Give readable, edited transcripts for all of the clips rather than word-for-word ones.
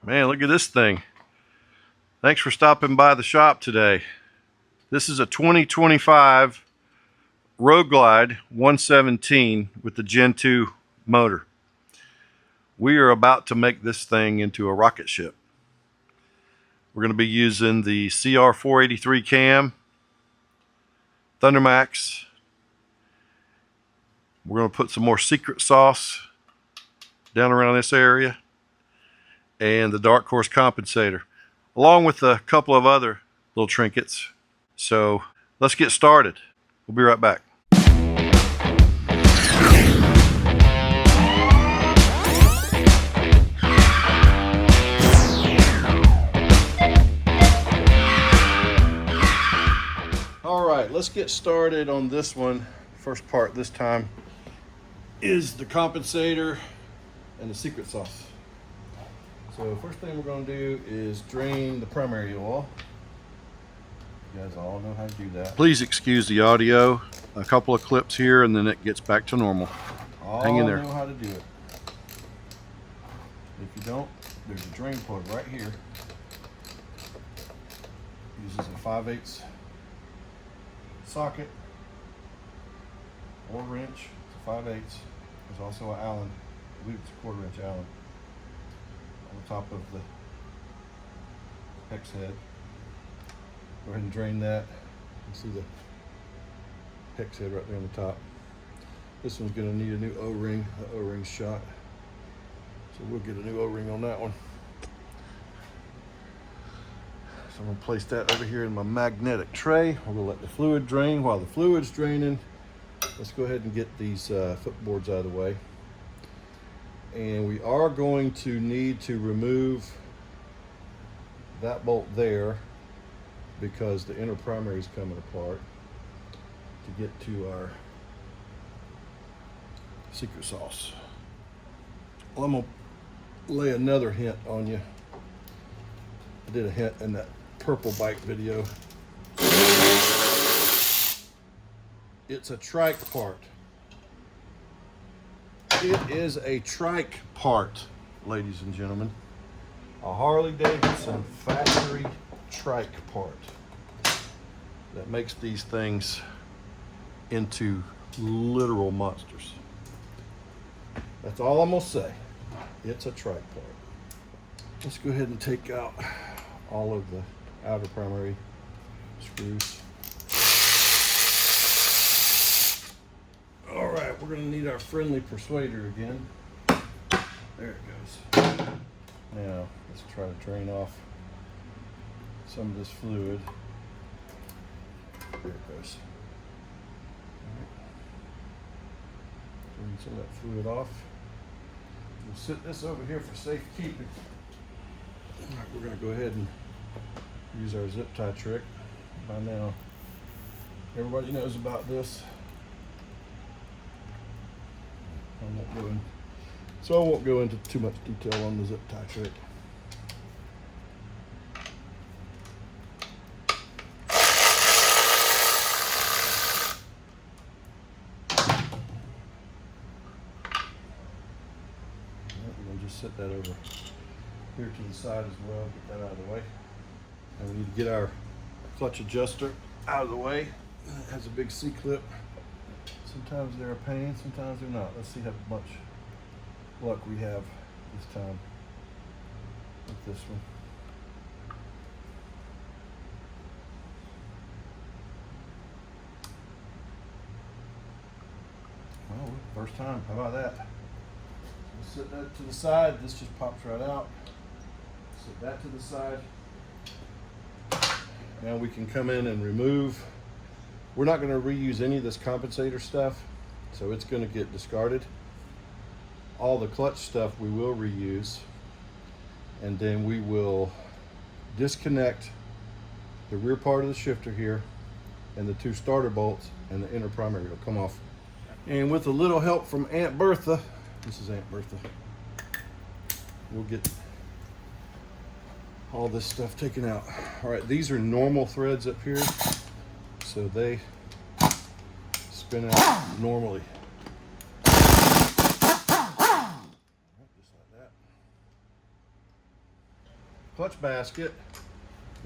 Man, look at this thing. Thanks for stopping by the shop today. This is a 2025 Road Glide 117 with the Gen 2 motor. We are about to make this thing into a rocket ship. We're going to be using the CR483 Cam, ThunderMax. We're going to put some more secret sauce down around this area, and the Darkhorse Compensator, along with a couple of other little trinkets. So let's get started. We'll be right back. All right, let's get started on this one. First part this time is the compensator and the secret sauce. So first thing we're going to do is drain the primary oil. You guys all know how to do that. Please excuse the audio. A couple of clips here and then it gets back to normal. Hang in there. All know how to do it. If you don't, there's a drain plug right here. Uses a 5/8 socket or wrench. It's a 5/8. There's also an Allen. I believe it's a 1/4 inch Allen on the top of the hex head. Go ahead and drain that. You see the hex head right there on the top. This one's going to need a new O-ring. The O-ring's shot, so we'll get a new O-ring on that one. So I'm going to place that over here in my magnetic tray. We're going to let the fluid drain. While the fluid's draining, let's go ahead and get these footboards out of the way. And we are going to need to remove that bolt there because the inner primary is coming apart to get to our secret sauce. Well, I'm going to lay another hint on you. I did a hint in that purple bike video. It's a trike part. It is a trike part, ladies and gentlemen. A Harley-Davidson factory trike part that makes these things into literal monsters. That's all I'm gonna say. It's a trike part. Let's go ahead and take out all of the outer primary screws. All right, we're gonna need our friendly persuader again. There it goes. Now, let's try to drain off some of this fluid. There it goes. All right. Drain some of that fluid off. We'll sit this over here for safekeeping. All right, we're gonna go ahead and use our zip tie trick. By now, everybody knows about this. I won't go into too much detail on the zip tie trick. We're going to just set that over here to the side as well, get that out of the way. And we need to get our clutch adjuster out of the way. It has a big C-clip. Sometimes they're a pain, sometimes they're not. Let's see how much luck we have this time with this one. Well, first time, how about that? We'll set that to the side. This just pops right out. Set that to the side. Now we can come in and remove. We're not going to reuse any of this compensator stuff, so it's going to get discarded. All the clutch stuff we will reuse, and then we will disconnect the rear part of the shifter here and the two starter bolts, and the inner primary will come off. And with a little help from Aunt Bertha, this is Aunt Bertha, we'll get all this stuff taken out. All right, these are normal threads up here, so they spin out normally. Just like that. clutch basket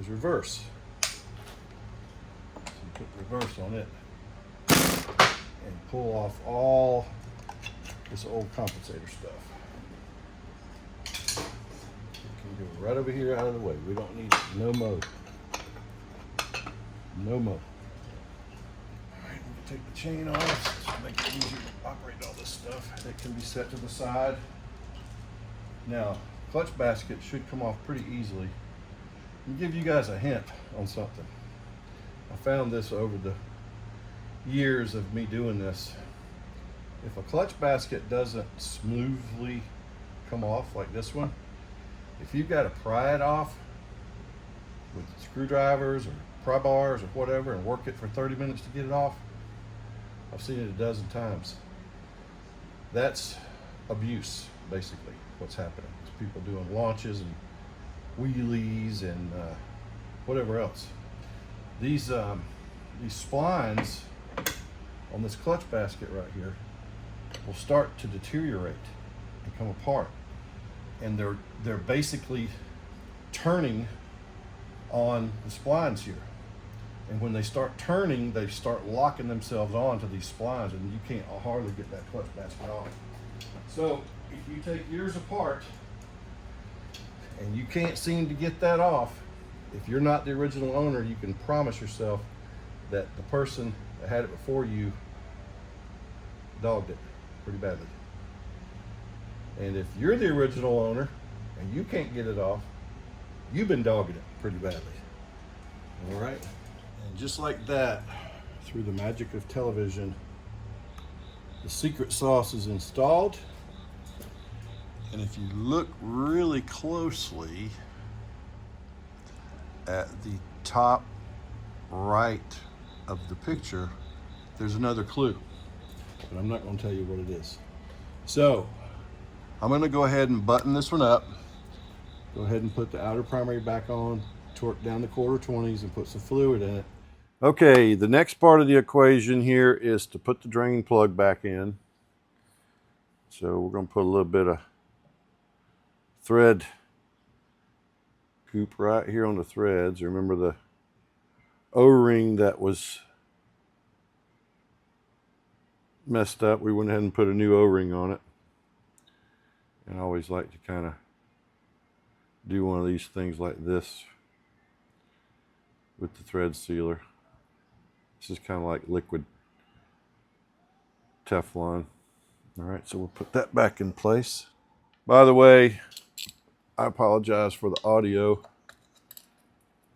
is reverse. So you put reverse on it and pull off all this old compensator stuff. You can go right over here out of the way. We don't need no mo. No mo. Alright, we can take the chain off just to make it easier to operate all this stuff. It can be set to the side. Now, clutch basket should come off pretty easily. Let me give you guys a hint on something. I found this over the years of me doing this. If a clutch basket doesn't smoothly come off like this one, if you've got to pry it off with screwdrivers or pry bars or whatever and work it for 30 minutes to get it off, I've seen it a dozen times. That's abuse, basically, what's happening. It's people doing launches and wheelies and whatever else. These splines on this clutch basket right here will start to deteriorate and come apart, and they're basically turning on the splines here, and when they start turning, they start locking themselves onto these splines, and you can't hardly get that clutch basket off. So if you take yours apart and you can't seem to get that off, if you're not the original owner, you can promise yourself that the person that had it before you dogged it pretty badly. And if you're the original owner and you can't get it off, you've been dogging it pretty badly. All right? And just like that, through the magic of television, the secret sauce is installed. And if you look really closely at the top right of the picture, there's another clue, but I'm not going to tell you what it is. So I'm going to go ahead and button this one up. Go ahead and put the outer primary back on, torque down the 1/4-20s and put some fluid in it. Okay, the next part of the equation here is to put the drain plug back in. So we're going to put a little bit of thread goop right here on the threads. Remember the O-ring that was messed up, we went ahead and put a new O-ring on it. And I always like to kind of do one of these things like this with the thread sealer. This is kind of like liquid Teflon. All right, so we'll put that back in place. By the way, I apologize for the audio,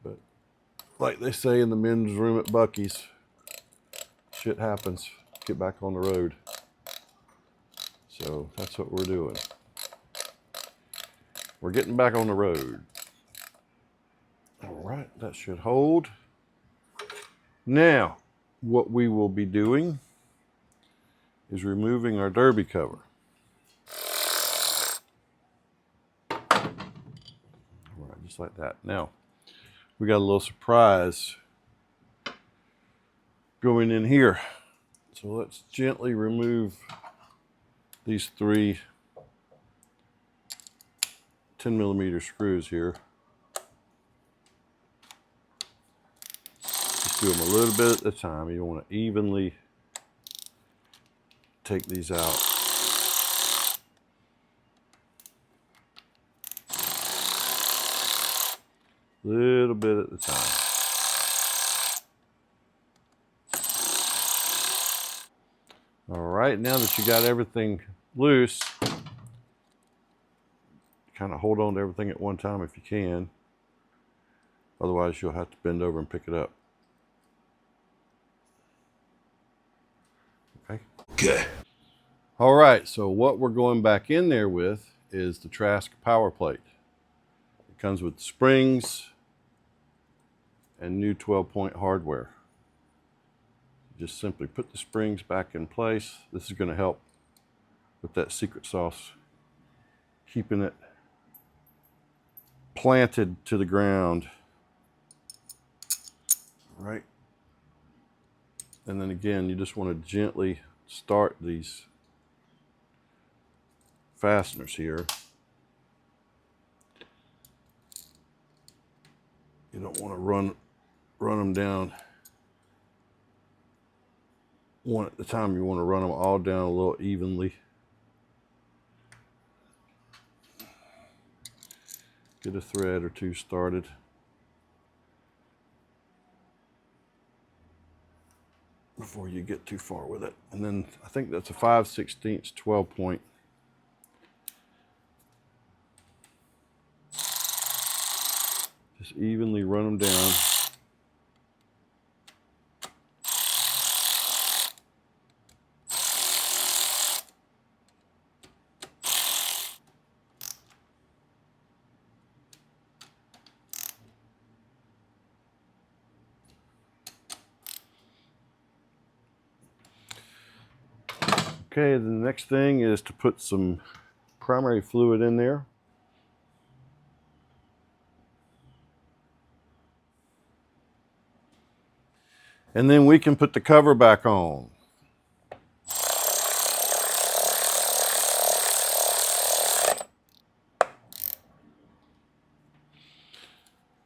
but like they say in the men's room at Buc-ee's, shit happens. Get back on the road. So that's what we're doing. We're getting back on the road. All right, that should hold. Now, what we will be doing is removing our derby cover. All right, just like that. Now, we got a little surprise going in here. So let's gently remove these 3 10mm screws here. Just do them a little bit at a time. You don't want to evenly take these out. Little bit at a time. All right, now that you got everything loose, kind of hold on to everything at one time if you can. Otherwise, you'll have to bend over and pick it up. Okay? Okay. All right, so what we're going back in there with is the Trask power plate. It comes with springs and new 12-point hardware. Just simply put the springs back in place. This is going to help with that secret sauce, keeping it planted to the ground. All right. And then again, you just want to gently start these fasteners here. You don't want to run them down one at a time. You want to run them all down a little evenly. Get a thread or two started. Before you get too far with it. And then I think that's a 5/16 12 point. Just evenly run them down. Okay, the next thing is to put some primary fluid in there. And then we can put the cover back on.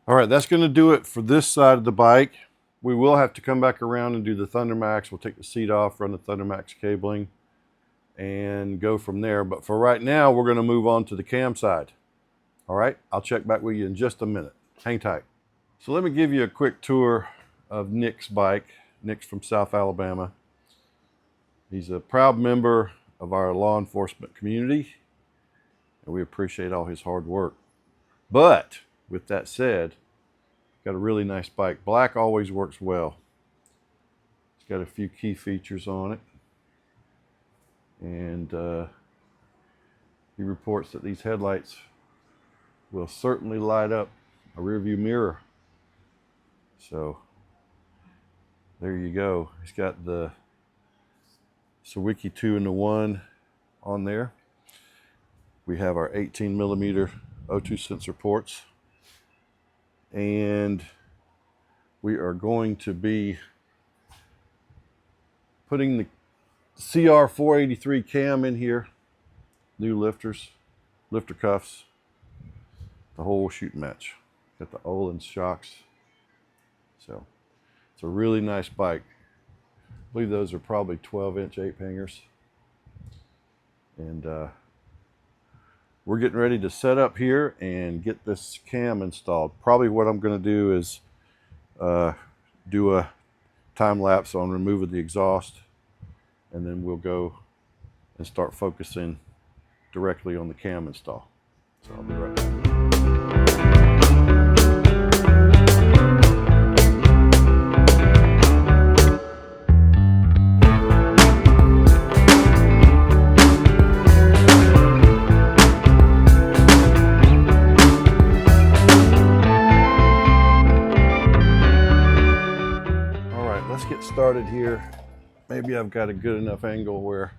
All right, that's going to do it for this side of the bike. We will have to come back around and do the ThunderMax. We'll take the seat off, run the ThunderMax cabling, and go from there. But for right now, we're going to move on to the cam side. All right, I'll check back with you in just a minute. Hang tight. So let me give you a quick tour of Nick's bike. Nick's from South Alabama. He's a proud member of our law enforcement community, and we appreciate all his hard work. But with that said, got a really nice bike. Black always works well. It's got a few key features on it. And he reports that these headlights will certainly light up a rear view mirror. So there you go. He's got the Sawicki 2-in-1 on there. We have our 18mm O2 sensor ports. And we are going to be putting the CR483 Cam in here. New lifters, lifter cuffs, the whole shooting match. Got the Olin shocks. So it's a really nice bike. I believe those are probably 12-inch ape hangers. And we're getting ready to set up here and get this cam installed. Probably what I'm going to do is do a time lapse on removing the exhaust, and then we'll go and start focusing directly on the cam install. So I'll be right back. Started here. Maybe I've got a good enough angle where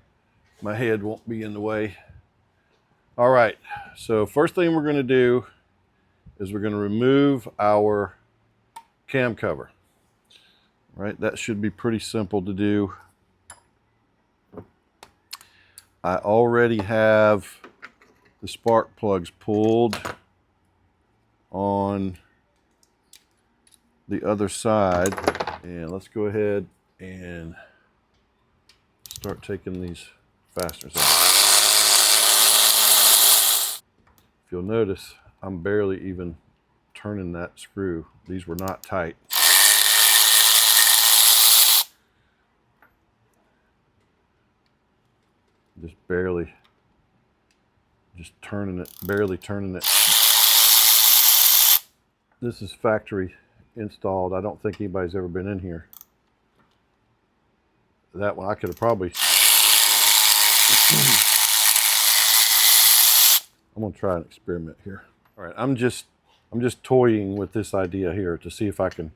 my head won't be in the way. All right, so first thing we're going to do is we're going to remove our cam cover. All right, that should be pretty simple to do. I already have the spark plugs pulled on the other side. And let's go ahead and start taking these fasteners out. If you'll notice, I'm barely even turning that screw. These were not tight. Just barely, just turning it, barely turning it. This is factory installed. I don't think anybody's ever been in here. That one I could have probably. I'm gonna try an experiment here. All right, I'm just toying with this idea here to see if I can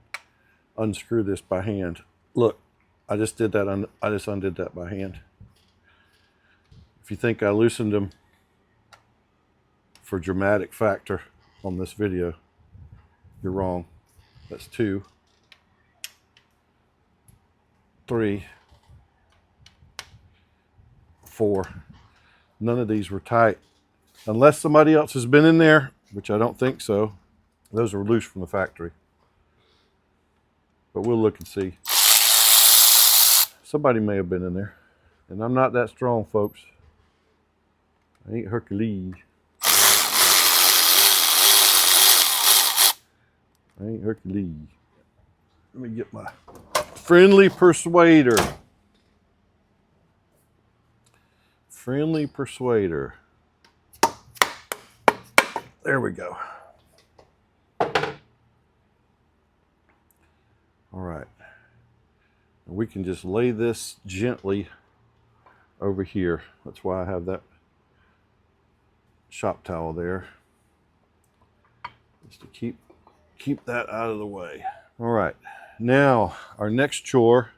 unscrew this by hand. Look, I just did that. I just undid that by hand. If you think I loosened them for dramatic factor on this video, you're wrong. That's 2, 3, 4. None of these were tight. Unless somebody else has been in there, which I don't think so. Those are loose from the factory. but we'll look and see. Somebody may have been in there. And I'm not that strong, folks. I ain't Hercules. I ain't Hercules. Let me get my friendly persuader. Friendly persuader. There we go. All right. And we can just lay this gently over here. That's why I have that shop towel there. Just to keep that out of the way. All right. Now, our next chore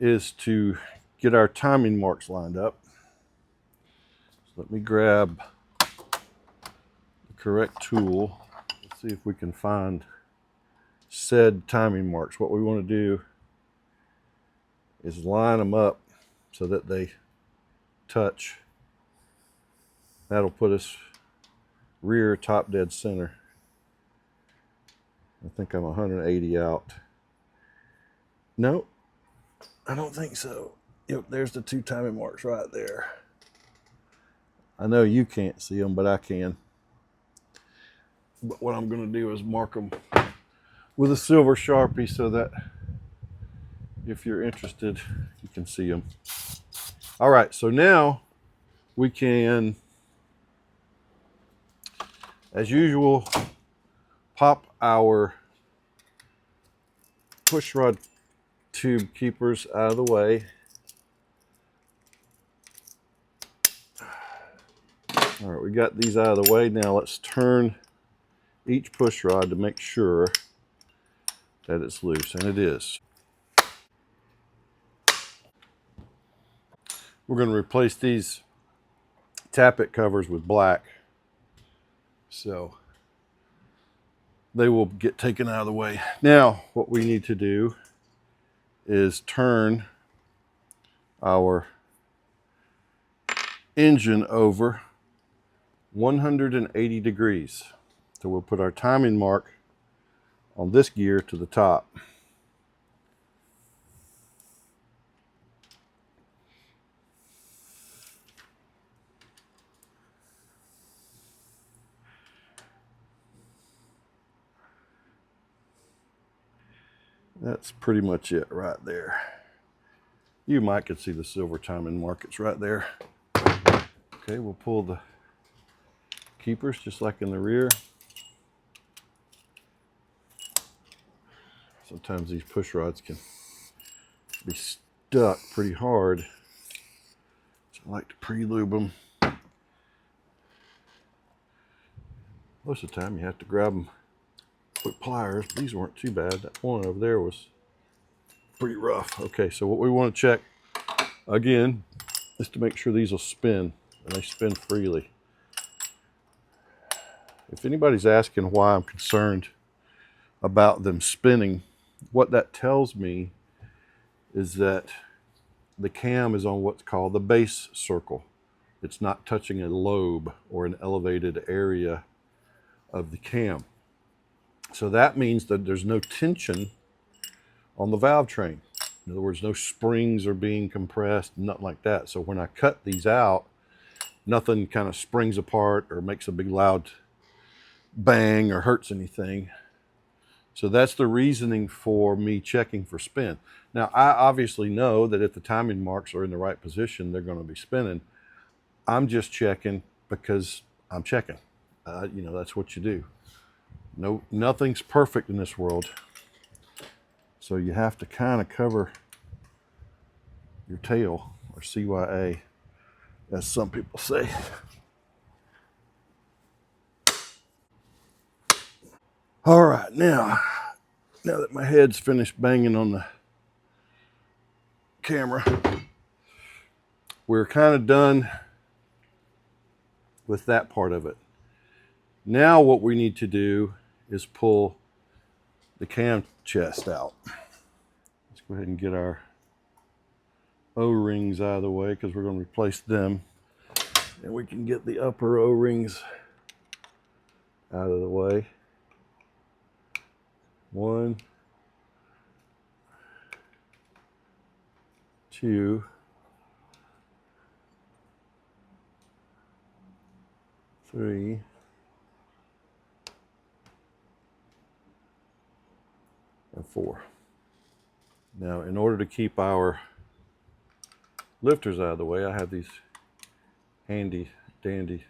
is to get our timing marks lined up. So let me grab the correct tool. Let's see if we can find said timing marks. What we want to do is line them up so that they touch. That'll put us rear, top, dead center. I think I'm 180 out. No, I don't think so. Yep, there's the two timing marks right there. I know you can't see them, but I can. But what I'm going to do is mark them with a silver Sharpie so that if you're interested, you can see them. All right, so now we can, as usual, pop our push rod tube keepers out of the way. All right, we got these out of the way. Now let's turn each push rod to make sure that it's loose, and it is. We're going to replace these tappet covers with black, so they will get taken out of the way. Now, what we need to do is turn our engine over 180 degrees. So we'll put our timing mark on this gear to the top. That's pretty much it right there. You might could see the silver timing mark. It's right there. Okay, we'll pull the keepers just like in the rear. Sometimes these push rods can be stuck pretty hard, so I like to pre-lube them. Most of the time you have to grab them with pliers. These weren't too bad. That one over there was pretty rough. Okay, so what we want to check again is to make sure these will spin, and they spin freely. If anybody's asking why I'm concerned about them spinning, what that tells me is that the cam is on what's called the base circle. It's not touching a lobe or an elevated area of the cam. So that means that there's no tension on the valve train. In other words, no springs are being compressed, nothing like that. So when I cut these out, nothing kind of springs apart or makes a big loud bang or hurts anything. So that's the reasoning for me checking for spin. Now, I obviously know that if the timing marks are in the right position, they're going to be spinning. I'm just checking because I'm checking. You know, that's what you do. No, nothing's perfect in this world. So you have to kind of cover your tail, or CYA, as some people say. All right, now that my head's finished banging on the camera, we're kind of done with that part of it. Now what we need to do is pull the cam chest out. Let's go ahead and get our O-rings out of the way because we're going to replace them. And we can get the upper O-rings out of the way. 1, 2, 3, and 4. Now, in order to keep our lifters out of the way, I have these handy dandy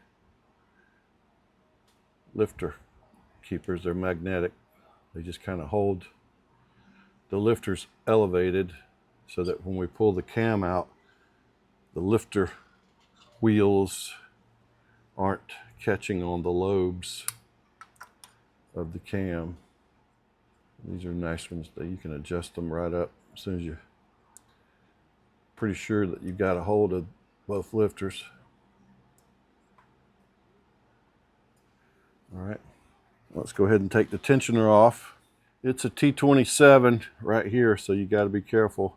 lifter keepers. They're magnetic. They just kind of hold the lifters elevated so that when we pull the cam out, the lifter wheels aren't catching on the lobes of the cam. These are nice ones that you can adjust them right up as soon as you're pretty sure that you've got a hold of both lifters. All right, let's go ahead and take the tensioner off. It's a T27 right here, so you got to be careful.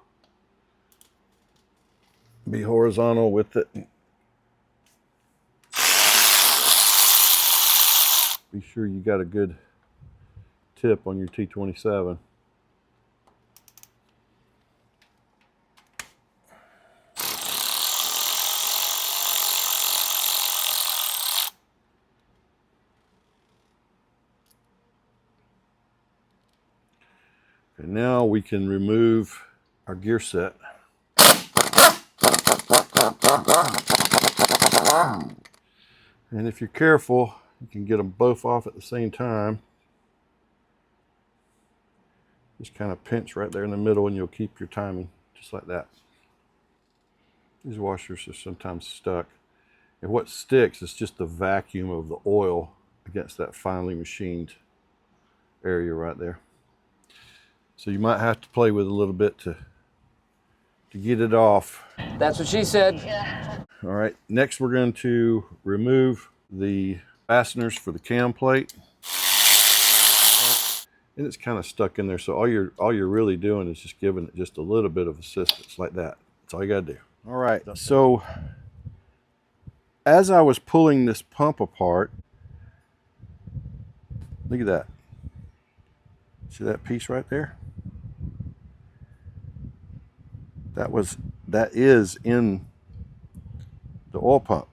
Be horizontal with it. Be sure you got a good tip on your T27. Okay, now we can remove our gear set. And if you're careful, you can get them both off at the same time. Just kind of pinch right there in the middle and you'll keep your timing, just like that. These washers are sometimes stuck. And what sticks is just the vacuum of the oil against that finely machined area right there. So you might have to play with it a little bit to get it off. That's what she said. All right, next we're going to remove the fasteners for the cam plate. And it's kind of stuck in there, so all you're really doing is just giving it just a little bit of assistance like that. That's all you got to do. All right, so as I was pulling this pump apart, look at that. See that piece right there? That is in the oil pump.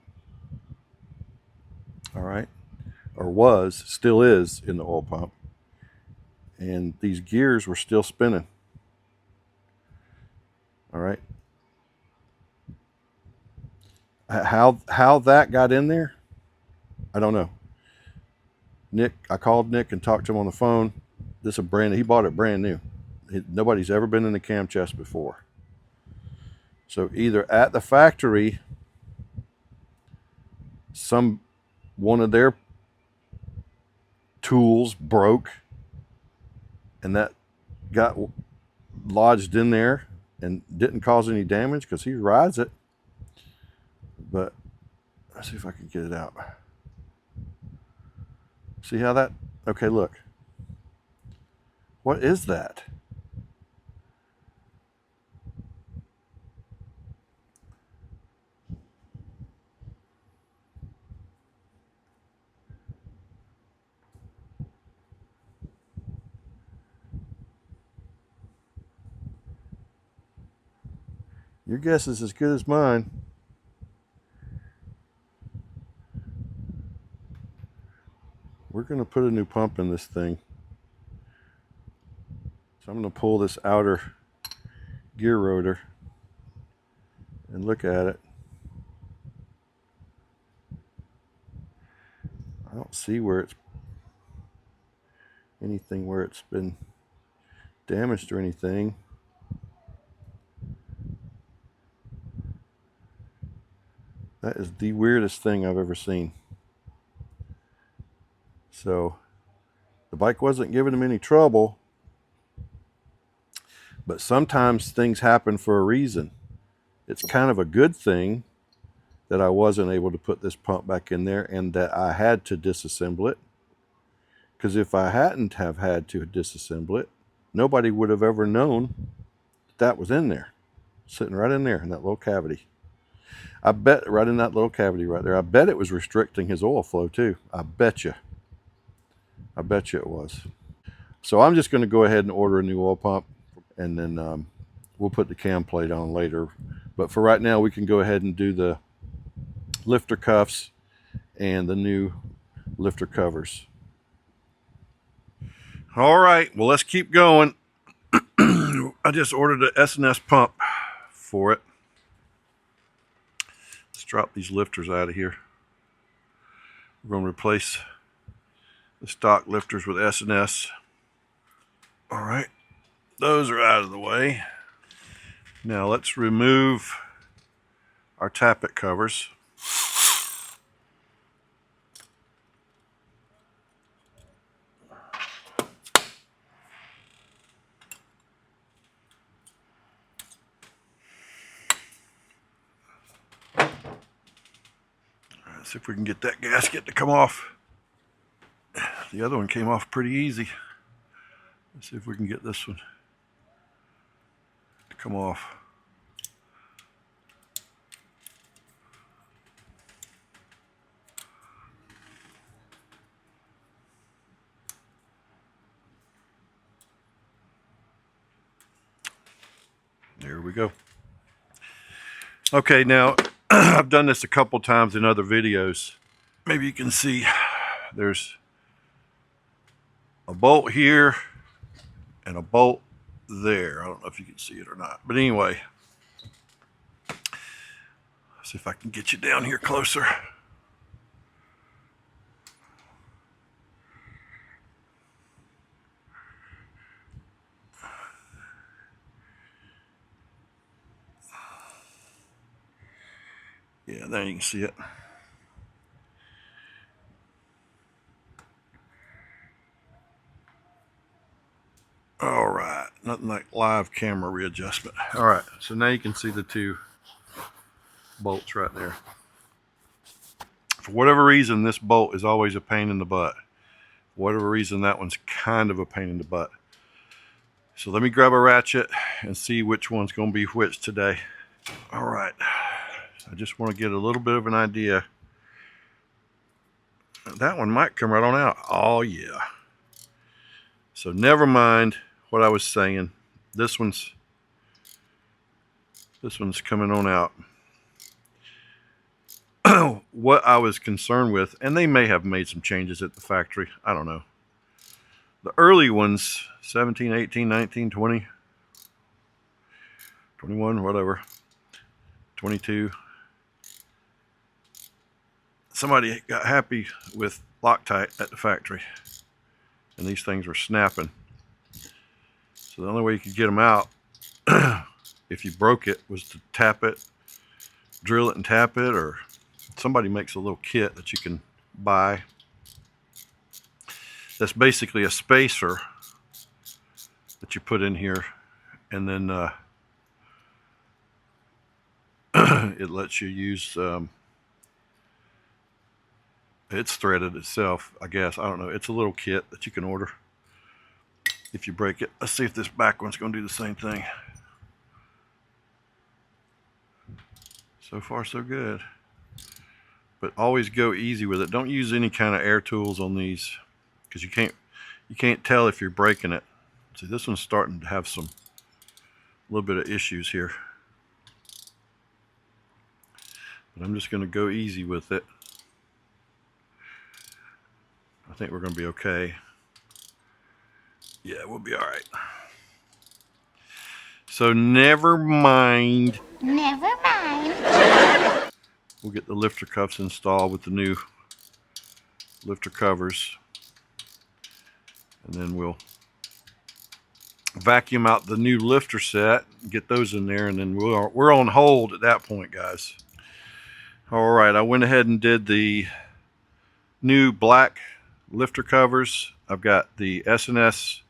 All right, or still is in the oil pump. And these gears were still spinning. All right. How that got in there, I don't know. I called Nick and talked to him on the phone. He bought it brand new. Nobody's ever been in the cam chest before. So either at the factory, one of their tools broke and that got lodged in there and didn't cause any damage because he rides it. But let's see if I can get it out. See how that, okay, look. What is that? Your guess is as good as mine. We're going to put a new pump in this thing. So I'm going to pull this outer gear rotor and look at it. I don't see anything where it's been damaged or anything. That is the weirdest thing I've ever seen. So the bike wasn't giving him any trouble, but sometimes things happen for a reason. It's kind of a good thing that I wasn't able to put this pump back in there and that I had to disassemble it. Because if I hadn't have had to disassemble it, nobody would have ever known that was in there, sitting right in there in that little cavity. I bet right in that little cavity right there, I bet it was restricting his oil flow too. I bet you it was. So I'm just going to go ahead and order a new oil pump, and then we'll put the cam plate on later. But for right now, we can go ahead and do the lifter cuffs and the new lifter covers. All right, well, let's keep going. I just ordered an S&S pump for it. Let's drop these lifters out of here. We're going to replace the stock lifters with S&S. All right, those are out of the way. Now let's remove our tappet covers. See if we can get that gasket to come off. The other one came off pretty easy. Let's see if we can get this one to come off. There we go. Okay, now I've done this a couple times in other videos. Maybe you can see there's a bolt here and a bolt there. I don't know if you can see it or not, but anyway, see if I can get you down here closer. Yeah, there you can see it. All right, nothing like live camera readjustment. All right, so now you can see the two bolts right there. For whatever reason, this bolt is always a pain in the butt. For whatever reason, that one's kind of a pain in the butt. So let me grab a ratchet and see which one's going to be which today. All right, I just want to get a little bit of an idea. That one might come right on out. Oh yeah. So never mind what I was saying. This one's coming on out. What I was concerned with, and they may have made some changes at the factory, I don't know. The early ones, 17, 18, 19, 20, 21, whatever, 22. Somebody got happy with Loctite at the factory, and these things were snapping. So the only way you could get them out, if you broke it, was to tap it, drill it and tap it, or somebody makes a little kit that you can buy. That's basically a spacer that you put in here, and then it lets you use, it's threaded itself, I guess. I don't know. It's a little kit that you can order if you break it. Let's see if this back one's going to do the same thing. So far, so good. But always go easy with it. Don't use any kind of air tools on these, because you can't tell if you're breaking it. See, this one's starting to have a little bit of issues here. But I'm just going to go easy with it. I think we're going to be okay. Yeah, we'll be all right. So never mind. Never mind. We'll get the lifter cuffs installed with the new lifter covers. And then we'll vacuum out the new lifter set, get those in there, and then we're on hold at that point, guys. All right, I went ahead and did the new black lifter covers. I've got the S&S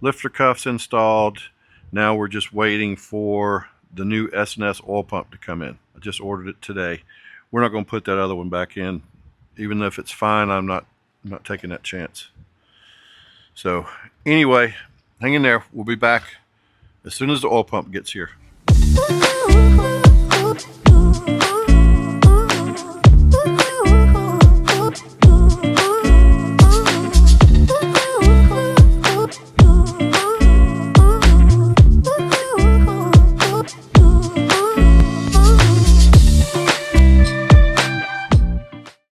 lifter cuffs installed. Now we're just waiting for the new S&S oil pump to come in. I just ordered it today. We're not going to put that other one back in. Even if it's fine, I'm not taking that chance. So anyway, hang in there. We'll be back as soon as the oil pump gets here.